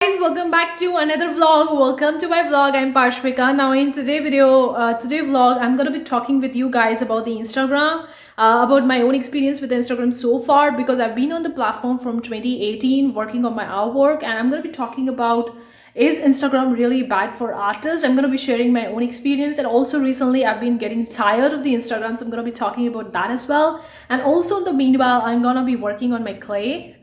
guys, welcome back to another vlog. Welcome to my vlog. I'm Parshvika. Now in today vlog, I'm gonna be talking with you guys about the Instagram, about my own experience with Instagram so far, because I've been on the platform from 2018 working on my artwork, and I'm gonna be talking about, is Instagram really bad for artists? I'm going to be sharing my own experience, and also recently I've been getting tired of the Instagram, so I'm going to be talking about that as well. And also in the meanwhile, I'm going to be working on my clay.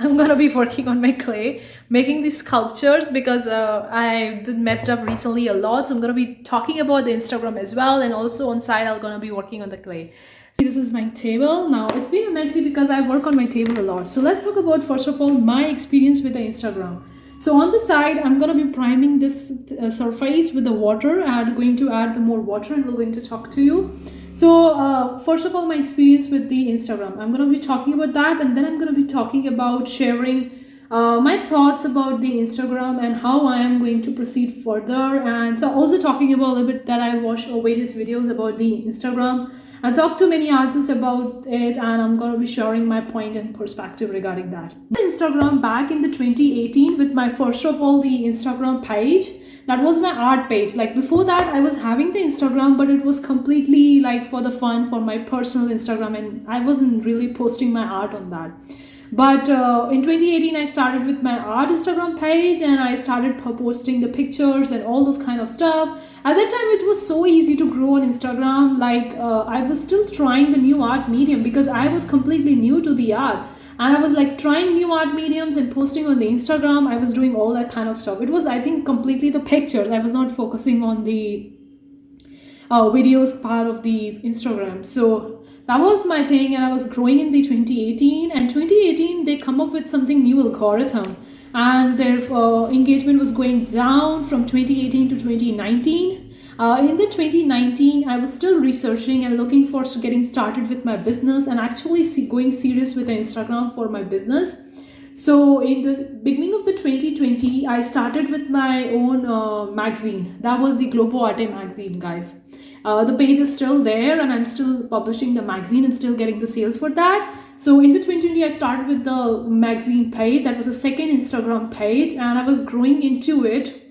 Making these sculptures, because I did messed up recently a lot. So I'm going to be talking about the Instagram as well, and also on side I'm going to be working on the clay. See, this is my table. Now it's been messy because I work on my table a lot. So let's talk about, first of all, my experience with the Instagram. So on the side, I'm going to be priming this surface with the water, and I'm going to add the more water, and we're going to talk to you. So first of all, my experience with the Instagram, I'm going to be talking about that, and then I'm going to be talking about sharing my thoughts about the Instagram and how I am going to proceed further. And so also talking about a little bit that I watched various videos about the Instagram. I talked to many artists about it, and I'm going to be sharing my point and perspective regarding that. Instagram back in the 2018 with my first of all the Instagram page. That was my art page. Like before that, I was having the Instagram, but it was completely like for the fun, for my personal Instagram, and I wasn't really posting my art on that. But in 2018, I started with my art Instagram page, and I started posting the pictures and all those kind of stuff. At that time, it was so easy to grow on Instagram. Like I was still trying the new art medium, because I was completely new to the art. And I was like trying new art mediums and posting on the Instagram. I was doing all that kind of stuff. It was, I think, completely the pictures. I was not focusing on the videos part of the Instagram. So that was my thing, and I was growing in the 2018. And 2018, they come up with something new algorithm, and their engagement was going down from 2018 to 2019. In the 2019, I was still researching and looking for getting started with my business, and actually going serious with the Instagram for my business. So in the beginning of the 2020, I started with my own magazine. That was the Globo Arte magazine, guys. The page is still there, and I'm still publishing the magazine and still getting the sales for that. So in the 2020, I started with the magazine page. That was a second Instagram page, and I was growing into it.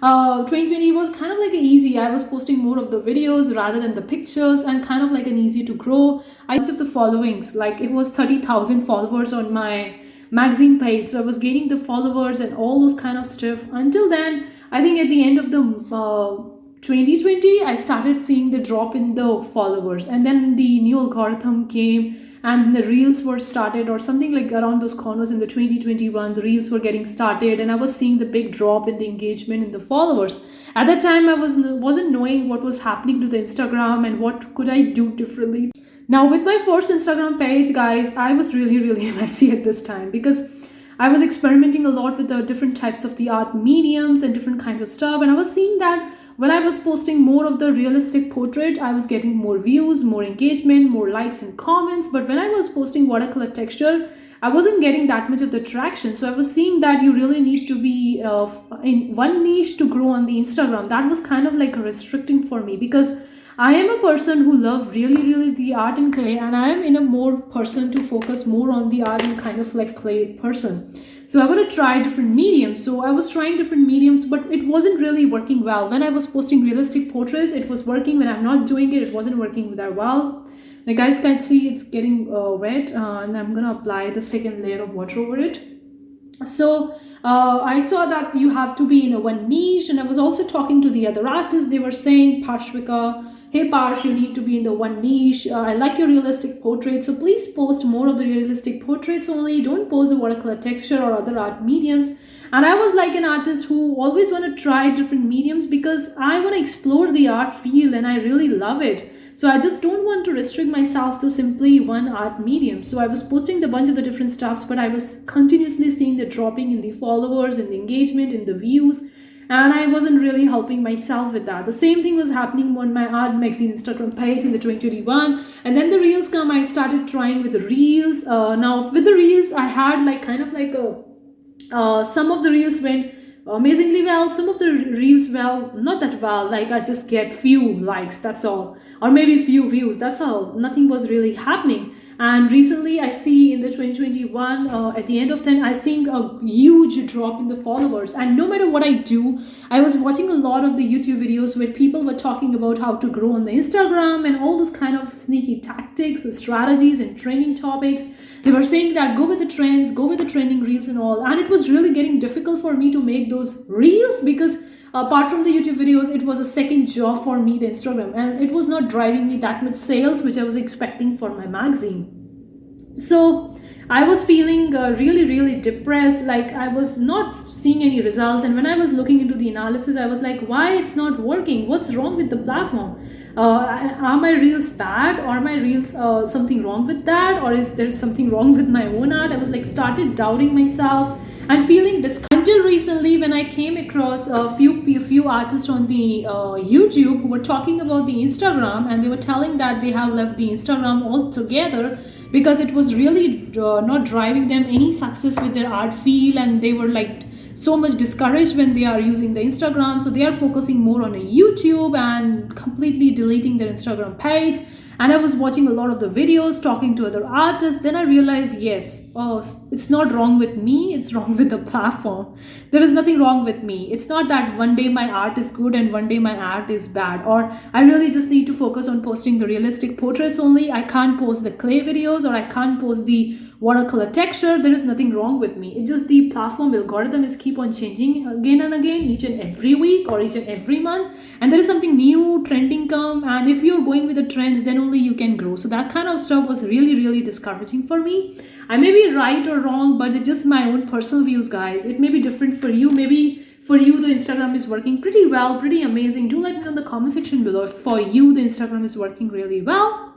2020 was kind of like easy. I was posting more of the videos rather than the pictures, and kind of like an easy to grow. I of the followings, like it was 30,000 followers on my magazine page. So I was gaining the followers and all those kind of stuff. Until then, I think at the end of the 2020, I started seeing the drop in the followers, and then the new algorithm came, and the reels were started, or something like around those corners in the 2021, the reels were getting started, and I was seeing the big drop in the engagement in the followers. At that time, I wasn't knowing what was happening to the Instagram and what could I do differently. Now with my first Instagram page, guys, I was really messy at this time, because I was experimenting a lot with the different types of the art mediums and different kinds of stuff, and I was seeing that when I was posting more of the realistic portrait, I was getting more views, more engagement, more likes and comments. But when I was posting watercolor texture, I wasn't getting that much of the traction. So I was seeing that you really need to be in one niche to grow on the Instagram. That was kind of like restricting for me, because I am a person who love really the art and clay, and I am in a more person to focus more on the art and kind of like clay person. So I want to try different mediums. So I was trying different mediums, but it wasn't really working well. When I was posting realistic portraits, it was working. When I'm not doing it, it wasn't working that well. The guys can see it's getting wet, and I'm going to apply the second layer of water over it. So I saw that you have to be in a one niche, and I was also talking to the other artists. They were saying, Parshvika, hey Parsh, you need to be in the one niche. I like your realistic portraits, so please post more of the realistic portraits only. Don't post the watercolor texture or other art mediums. And I was like an artist who always want to try different mediums, because I want to explore the art field and I really love it. So I just don't want to restrict myself to simply one art medium. So I was posting a bunch of the different stuffs, but I was continuously seeing the dropping in the followers and the engagement in the views. And I wasn't really helping myself with that. The same thing was happening on my art magazine Instagram page in the 2021. And then the reels come, I started trying with the reels. Now with the reels, I had like kind of like some of the reels went amazingly well. Some of the reels, well, not that well. Like I just get few likes, that's all. Or maybe few views, that's all. Nothing was really happening. And recently I see in the 2021 at the end of 10 I seeing a huge drop in the followers. And no matter what I do, I was watching a lot of the YouTube videos where people were talking about how to grow on the Instagram and all those kind of sneaky tactics, strategies and trending topics. They were saying that go with the trends, go with the trending reels and all. And it was really getting difficult for me to make those reels because apart from the YouTube videos, it was a second job for me, the Instagram, and it was not driving me that much sales which I was expecting for my magazine. So I was feeling really depressed, like I was not seeing any results. And when I was looking into the analysis, I was like, why it's not working? What's wrong with the platform? Are my reels bad? Are my reels something wrong with that? Or is there something wrong with my own art? I was like started doubting myself and feeling discouraged. Until recently, when I came across a few artists on the YouTube who were talking about the Instagram, and they were telling that they have left the Instagram altogether because it was really not driving them any success with their art feel, and they were like so much discouraged when they are using the Instagram. So they are focusing more on a YouTube and completely deleting their Instagram page. And I was watching a lot of the videos, talking to other artists. Then I realized, yes, oh, it's not wrong with me, it's wrong with the platform. There is nothing wrong with me. It's not that one day my art is good and one day my art is bad, or I really just need to focus on posting the realistic portraits only. I can't post the clay videos, or I can't post the watercolor texture. There is nothing wrong with me. It's just the platform algorithm is keep on changing again and again, each and every week or each and every month, and there is something new trending come, and if you're going with the trends, then only you can grow. So that kind of stuff was really discouraging for me. I may be right or wrong, but it's just my own personal views, guys. It may be different for you. Maybe for you the Instagram is working pretty well, pretty amazing. Do let me know in the comment section below if for you the Instagram is working really well.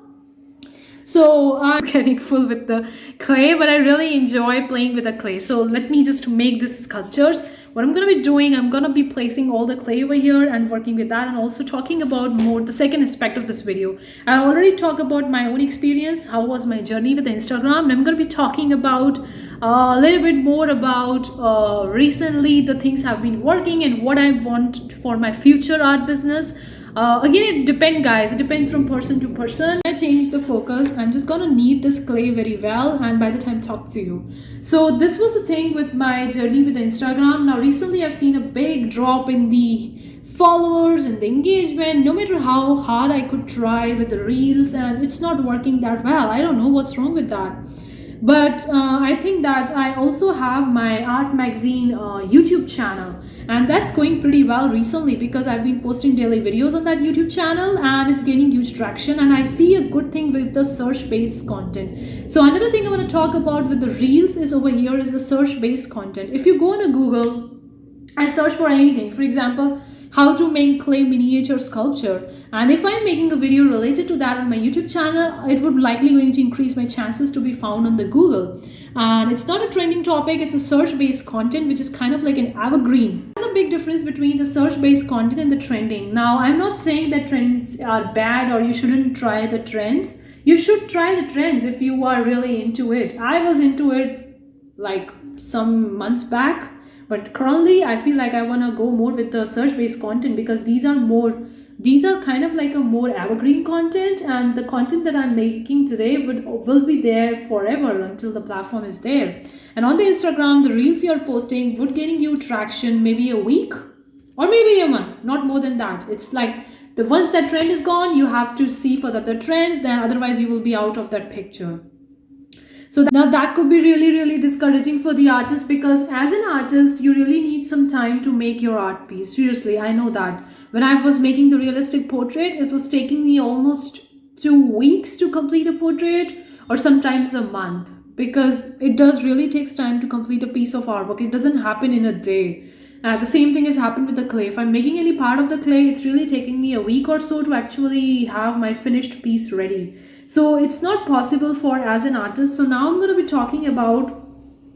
So I'm getting full with the clay, but I really enjoy playing with the clay. So let me just make these sculptures. What I'm going to be doing, I'm going to be placing all the clay over here and working with that, and also talking about more the second aspect of this video. I already talked about my own experience, how was my journey with Instagram, and I'm going to be talking about a little bit more about recently the things have been working and what I want for my future art business. Again, it depends, guys. It depends from person to person. I change the focus. I'm just gonna knead this clay very well, and by the time talk to you. So this was the thing with my journey with Instagram. Now recently I've seen a big drop in the followers and the engagement. No matter how hard I could try with the reels, and it's not working that well. I don't know what's wrong with that. But I think that I also have my art magazine YouTube channel, and that's going pretty well recently because I've been posting daily videos on that YouTube channel, and it's gaining huge traction, and I see a good thing with the search based content. So another thing I want to talk about with the reels is over here is the search based content. If you go on a Google and search for anything, for example, how to make clay miniature sculpture, and if I'm making a video related to that on my YouTube channel, it would likely going to increase my chances to be found on the Google. And it's not a trending topic, it's a search based content, which is kind of like an evergreen. There's a big difference between the search based content and the trending. Now I'm not saying that trends are bad or you shouldn't try the trends. You should try the trends if you are really into it. I was into it like some months back, but currently I feel like I want to go more with the search based content because these are kind of like a more evergreen content, and the content that I'm making today will be there forever until the platform is there. And on the Instagram, the reels you're posting would getting you traction maybe a week or maybe a month, not more than that. It's like the once that trend is gone, you have to see for the other trends, then otherwise you will be out of that picture. So now that could be really discouraging for the artist, because as an artist, you really need some time to make your art piece. Seriously, I know that. When I was making the realistic portrait, it was taking me almost 2 weeks to complete a portrait, or sometimes a month, because it does really takes time to complete a piece of artwork. It doesn't happen in a day. The same thing has happened with the clay. If I'm making any part of the clay, it's really taking me a week or so to actually have my finished piece ready. So it's not possible for as an artist. So now I'm going to be talking about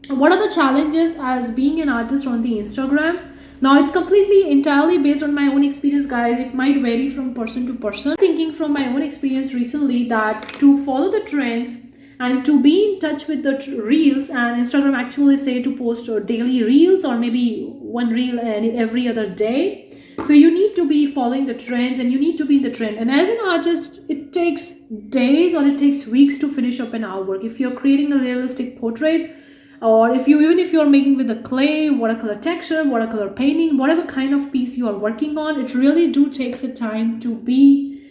what are the challenges as being an artist on the Instagram. Now it's completely entirely based on my own experience, guys. It might vary from person to person. Thinking from my own experience recently that to follow the trends and to be in touch with the reels, and Instagram actually say to post daily reels or maybe one reel every other day. So you need to be following the trends and you need to be in the trend. And as an artist, it takes days or it takes weeks to finish up an artwork. If you're creating a realistic portrait, or if you even if you're making with a clay, watercolor texture, watercolor painting, whatever kind of piece you are working on, it really do takes a time to be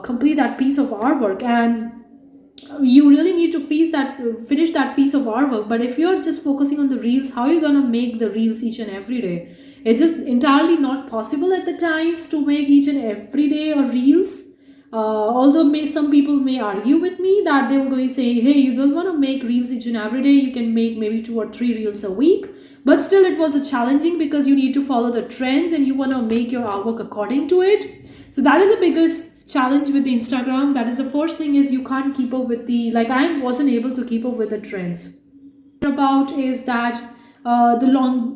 complete that piece of artwork. And you really need to finish that piece of artwork. But if you're just focusing on the reels, how are you gonna make the reels each and every day? It's just entirely not possible at the times to make each and every day a reels. Although some people may argue with me that they will go and say, hey, you don't want to make reels each and every day, you can make maybe 2 or 3 reels a week. But still it was a challenging because you need to follow the trends and you want to make your artwork according to it. So that is the biggest challenge with the Instagram. That is the first thing, is you can't keep up with the, like I wasn't able to keep up with the trends. About is that the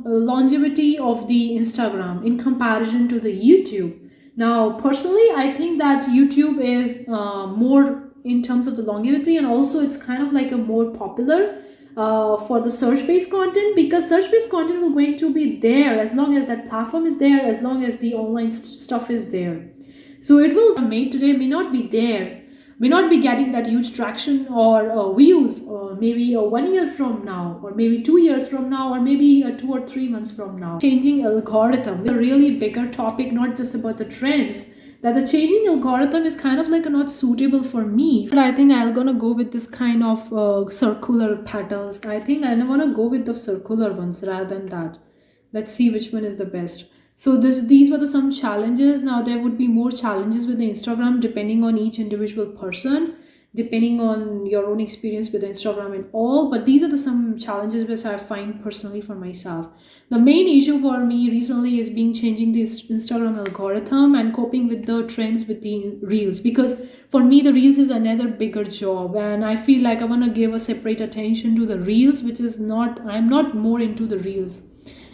longevity of the Instagram in comparison to the YouTube. Now personally I think that YouTube is more in terms of the longevity, and also it's kind of like a more popular for the search based content, because search based content will going to be there as long as that platform is there, as long as the online stuff is there. So it will made today may not be there, may not be getting that huge traction or views, or maybe 1 year from now, or maybe 2 years from now, or maybe 2 or 3 months from now. Changing algorithm is a really bigger topic, not just about the trends. That the changing algorithm is kind of like not suitable for me. But I think I'm gonna go with this kind of circular petals. I think I want to go with the circular ones rather than that. Let's see which one is the best. So these were some challenges. Now there would be more challenges with the Instagram depending on each individual person, depending on your own experience with Instagram and all. But these are some challenges which I find personally for myself. The main issue for me recently is changing the Instagram algorithm and coping with the trends with the reels, because for me the reels is another bigger job, and I feel like I want to give a separate attention to the reels, which is not, I'm not more into the reels.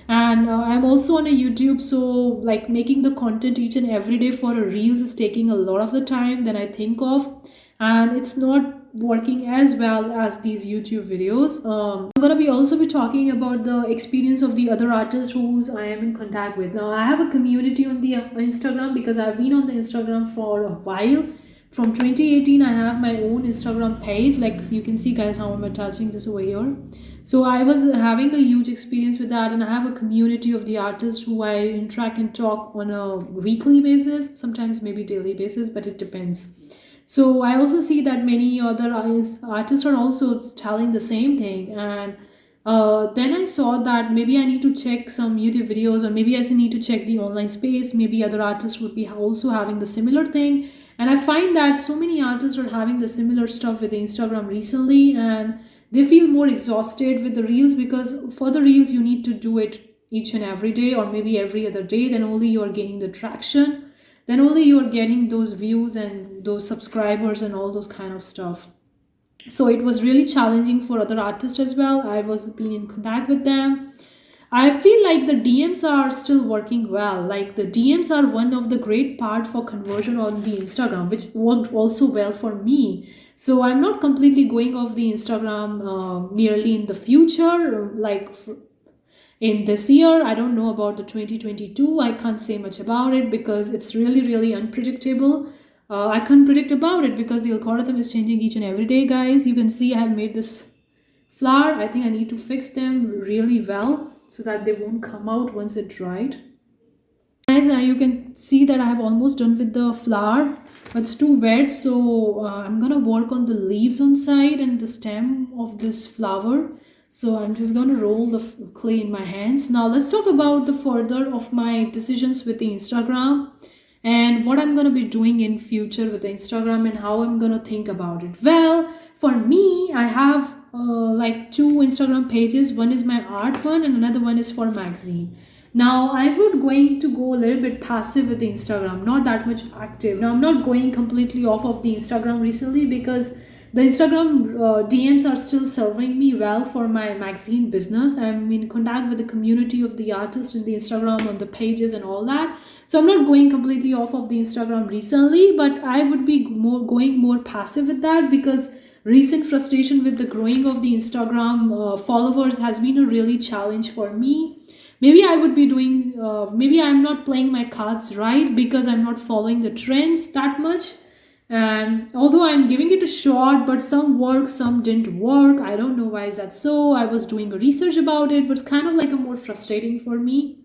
And I'm also on a YouTube, so like making the content each and every day for a reels is taking a lot of the time than I think of, and it's not working as well as these YouTube videos. I'm gonna be also be talking about the experience of the other artists whose I am in contact with. Now I have a community on the Instagram, because I've been on the Instagram for a while. From 2018 I have my own Instagram page, like you can see guys how I'm attaching this over here. So I was having a huge experience with that, and I have a community of the artists who I interact and talk on a weekly basis, sometimes maybe daily basis, but it depends. So I also see that many other artists are also telling the same thing, and then I saw that maybe I need to check some YouTube videos, or maybe I need to check the online space. Maybe other artists would be also having the similar thing. And I find that so many artists are having the similar stuff with the Instagram recently, and they feel more exhausted with the reels, because for the reels you need to do it each and every day, or maybe every other day. Then only you are gaining the traction, then only you are getting those views and those subscribers and all those kind of stuff. So it was really challenging for other artists as well. I was being in contact with them. I feel like the DMs are still working well. Like the DMs are one of the great part for conversion on the Instagram, which worked also well for me. So I'm not completely going off the Instagram nearly in the future, like in this year. I don't know about the 2022. I can't say much about it because it's really unpredictable. I can't predict about it because the algorithm is changing each and every day, guys. You can see I have made this flower. I think I need to fix them really well so that they won't come out once it dried. Guys, you can see that I have almost done with the flower, but it's too wet, so I'm gonna work on the leaves on side and the stem of this flower. So I'm just gonna roll the clay in my hands. Now let's talk about the further of my decisions with the Instagram and what I'm gonna be doing in future with the Instagram and how I'm gonna think about it. Well, for me, I have like 2 Instagram pages. One is my art one and another one is for magazine. Now I would going to go a little bit passive with the Instagram, not that much active. Now I'm not going completely off of the Instagram recently because the Instagram DMs are still serving me well for my magazine business. I'm in contact with the community of the artists in the Instagram on the pages and all that. So I'm not going completely off of the Instagram recently, but I would be going more passive with that because recent frustration with the growing of the Instagram followers has been a really challenge for me. Maybe I would be doing maybe I'm not playing my cards right because I'm not following the trends that much. And although I'm giving it a shot, but some work, some didn't work. I don't know why is that so. I was doing a research about it, but it's kind of like a more frustrating for me.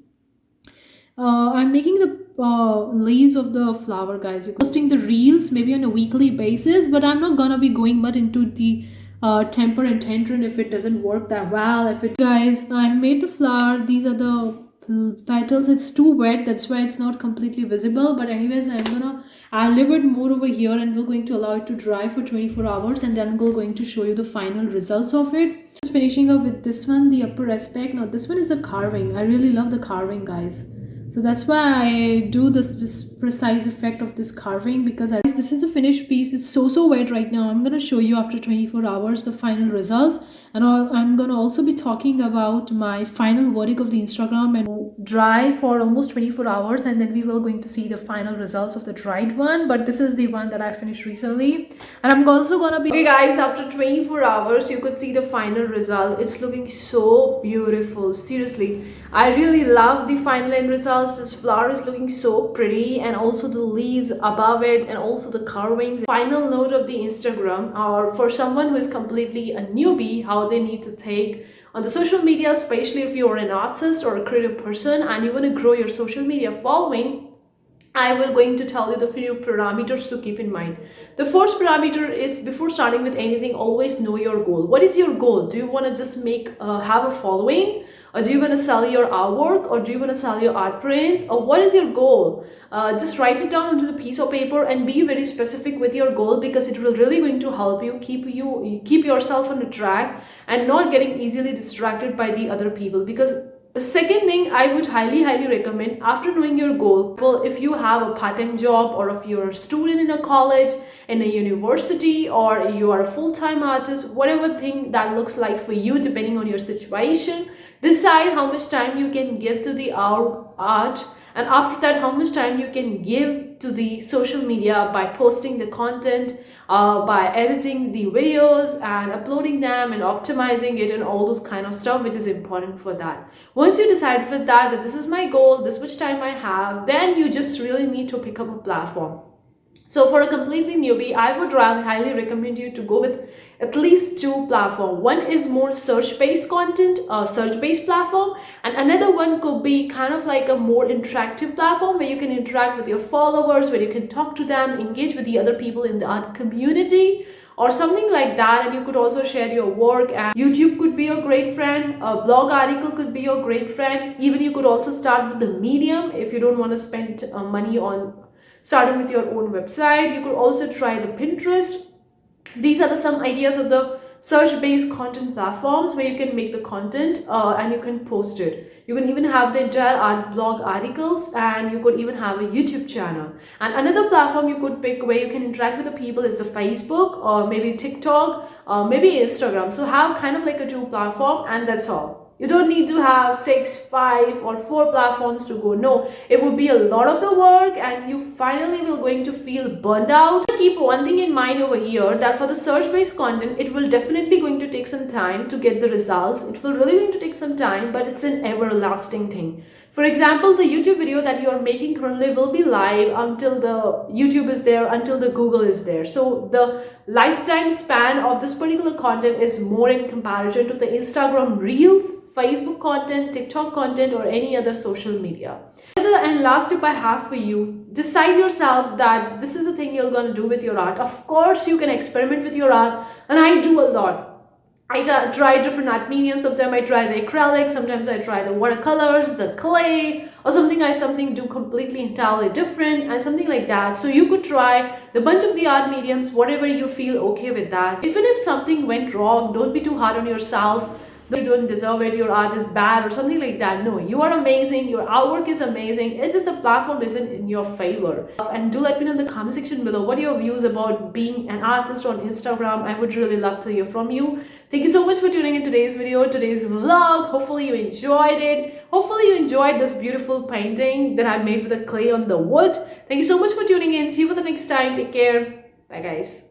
I'm making the leaves of the flower, guys. You're posting the reels maybe on a weekly basis, but I'm not gonna be going much into the temper and tantrum if it doesn't work that well. If it, guys, I made the flower. These are the petals. It's too wet, that's why it's not completely visible. But anyways, I'm gonna add a little bit more over here, and we're going to allow it to dry for 24 hours, and then we're going to show you the final results of it. Just finishing up with this one, the upper aspect. Now this one is the carving. I really love the carving, guys. So that's why I do this precise effect of this carving, because this is a finished piece. It's so wet right now. I'm gonna show you after 24 hours the final results, and I'm gonna also be talking about my final verdict of the Instagram and dry for almost 24 hours, and then we will going to see the final results of the dried one. But this is the one that I finished recently, and I'm also gonna be okay, guys. After 24 hours, you could see the final result. It's looking so beautiful. Seriously, I really love the final end results. This flower is looking so pretty, and also the leaves above it, and also the carvings. Final note of the Instagram, or for someone who is completely a newbie, how they need to take on the social media, especially if you're an artist or a creative person and you want to grow your social media following. I will going to tell you the few parameters to keep in mind. The first parameter is, before starting with anything, always know your goal. What is your goal? Do you want to just have a following, or do you want to sell your artwork, or do you want to sell your art prints, or what is your goal? Just write it down onto the piece of paper and be very specific with your goal, because it will really going to help you keep yourself on the track and not getting easily distracted by the other people. Because the second thing I would highly recommend, after knowing your goal, well, if you have a part-time job, or if you're a student in a college, in a university, or you are a full-time artist, whatever thing that looks like for you depending on your situation, decide how much time you can give to the art, and after that how much time you can give to the social media by posting the content, by editing the videos and uploading them and optimizing it and all those kind of stuff, which is important for that. Once you decide with that this is my goal, this much time I have, then you just really need to pick up a platform. So for a completely newbie, I would highly recommend you to go with at least two platforms. One is more search-based content, a search-based platform, and another one could be kind of like a more interactive platform where you can interact with your followers, where you can talk to them, engage with the other people in the art community, or something like that. And you could also share your work, and YouTube could be your great friend, a blog article could be your great friend. Even you could also start with the Medium if you don't want to spend money on starting with your own website. You could also try the Pinterest. These are some ideas of the search-based content platforms where you can make the content and you can post it. You can even have the entire art blog articles, and you could even have a YouTube channel. And another platform you could pick where you can interact with the people is the Facebook, or maybe TikTok, or maybe Instagram. So have kind of like a two platform, and that's all. You don't need to have 6, 5 or 4 platforms to go. No, it would be a lot of the work, and you finally will going to feel burned out. Keep one thing in mind over here, that for the search-based content, it will definitely going to take some time to get the results. It will really going to take some time, but it's an everlasting thing. For example, the YouTube video that you are making currently will be live until the YouTube is there, until the Google is there. So the lifetime span of this particular content is more in comparison to the Instagram Reels, Facebook content, TikTok content, or any other social media. And last tip I have for you, decide yourself that this is the thing you're going to do with your art. Of course, you can experiment with your art, and I do a lot. I try different art mediums. Sometimes I try the acrylic, sometimes I try the watercolors, the clay, or something do completely entirely different, and something like that. So you could try the bunch of the art mediums, whatever you feel okay with that. Even if something went wrong, don't be too hard on yourself. You don't deserve it, your art is bad, or something like that. No, you are amazing, your artwork is amazing. It is the platform isn't in your favor. And do let me know in the comment section below what are your views about being an artist on Instagram. I would really love to hear from you. Thank you so much for tuning in today's video, today's vlog. Hopefully you enjoyed it. Hopefully you enjoyed this beautiful painting that I made with the clay on the wood. Thank you so much for tuning in. See you for the next time. Take care. Bye guys.